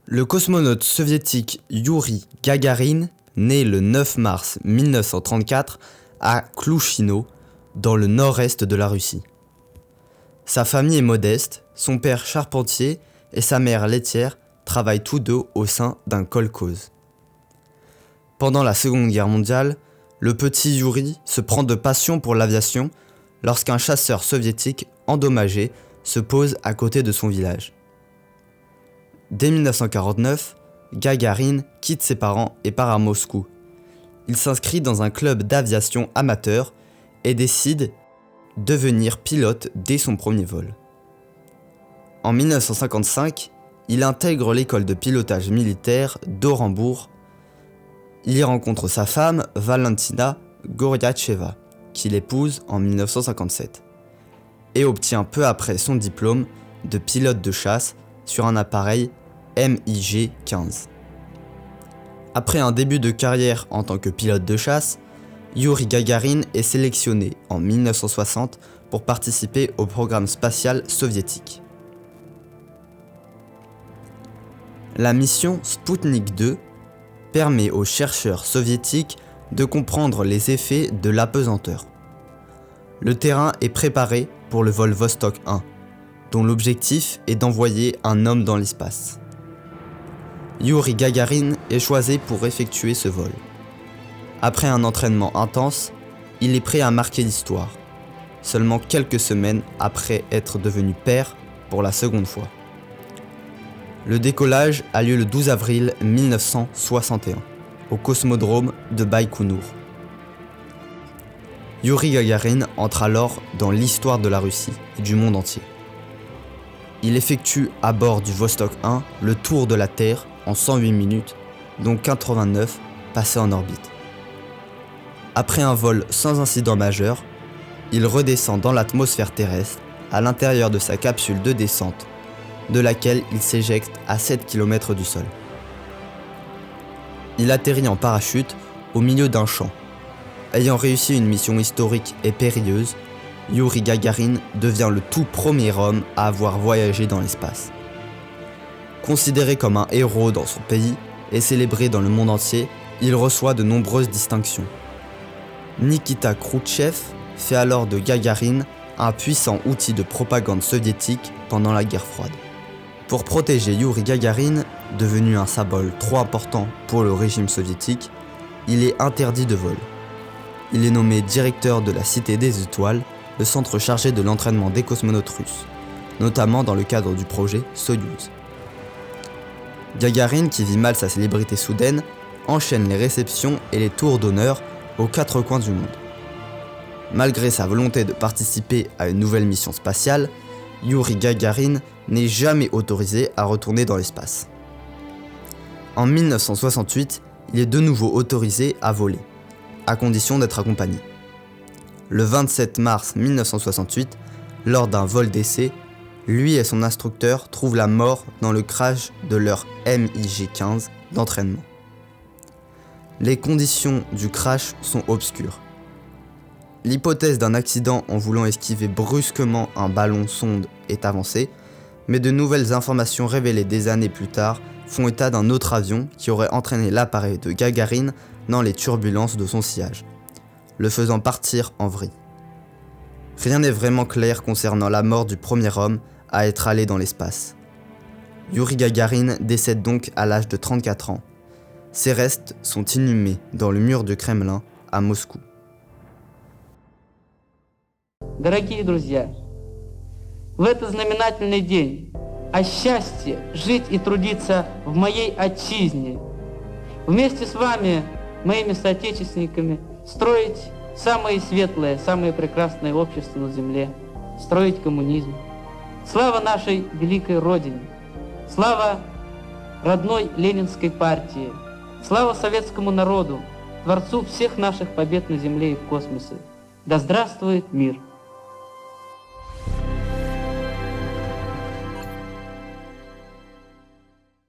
Le cosmonaute soviétique Youri Gagarin, né le 9 mars 1934 à Klouchino, dans le nord-est de la Russie. Sa famille est modeste, son père charpentier et sa mère laitière travaillent tous deux au sein d'un kolkhoze. Pendant la Seconde Guerre mondiale, le petit Youri se prend de passion pour l'aviation lorsqu'un chasseur soviétique endommagé se pose à côté de son village. Dès 1949, Gagarin quitte ses parents et part à Moscou. Il s'inscrit dans un club d'aviation amateur et décide de devenir pilote dès son premier vol. En 1955, il intègre l'école de pilotage militaire d'Orenbourg. Il y rencontre sa femme, Valentina Goryacheva, qu'il épouse en 1957, et obtient peu après son diplôme de pilote de chasse sur un appareil MiG-15. Après un début de carrière en tant que pilote de chasse, Youri Gagarin est sélectionné en 1960 pour participer au programme spatial soviétique. La mission Sputnik 2 permet aux chercheurs soviétiques de comprendre les effets de l'apesanteur. Le terrain est préparé pour le vol Vostok 1, dont l'objectif est d'envoyer un homme dans l'espace. Youri Gagarin est choisi pour effectuer ce vol. Après un entraînement intense, il est prêt à marquer l'histoire, seulement quelques semaines après être devenu père pour la seconde fois. Le décollage a lieu le 12 avril 1961, au cosmodrome de Baïkonour. Youri Gagarin entre alors dans l'histoire de la Russie et du monde entier. Il effectue à bord du Vostok 1 le tour de la Terre en 108 minutes, dont 89 passés en orbite. Après un vol sans incident majeur, il redescend dans l'atmosphère terrestre à l'intérieur de sa capsule de descente, de laquelle il s'éjecte à 7 km du sol. Il atterrit en parachute au milieu d'un champ. Ayant réussi une mission historique et périlleuse, Youri Gagarin devient le tout premier homme à avoir voyagé dans l'espace. Considéré comme un héros dans son pays et célébré dans le monde entier, il reçoit de nombreuses distinctions. Nikita Khrouchtchev fait alors de Gagarin un puissant outil de propagande soviétique pendant la guerre froide. Pour protéger Youri Gagarin, devenu un symbole trop important pour le régime soviétique, il est interdit de vol. Il est nommé directeur de la Cité des Étoiles, le centre chargé de l'entraînement des cosmonautes russes, notamment dans le cadre du projet Soyouz. Gagarin, qui vit mal sa célébrité soudaine, enchaîne les réceptions et les tours d'honneur aux quatre coins du monde. Malgré sa volonté de participer à une nouvelle mission spatiale, Youri Gagarin n'est jamais autorisé à retourner dans l'espace. En 1968, il est de nouveau autorisé à voler, à condition d'être accompagné. Le 27 mars 1968, lors d'un vol d'essai, lui et son instructeur trouvent la mort dans le crash de leur MiG-15 d'entraînement. Les conditions du crash sont obscures. L'hypothèse d'un accident en voulant esquiver brusquement un ballon sonde est avancée, mais de nouvelles informations révélées des années plus tard font état d'un autre avion qui aurait entraîné l'appareil de Gagarin dans les turbulences de son sillage, le faisant partir en vrille. Rien n'est vraiment clair concernant la mort du premier homme à être allé dans l'espace. Youri Gagarin décède donc à l'âge de 34 ans. Ses restes sont inhumés dans le mur du Kremlin à Moscou. Дорогие друзья, в этот знаменательный день о счастье жить и трудиться в моей отчизне, вместе с вами, моими соотечественниками, строить самое светлое, самое прекрасное общество на земле, строить коммунизм. Слава нашей великой Родине, слава родной Ленинской партии, слава советскому народу, творцу всех наших побед на земле и в космосе. Да здравствует мир!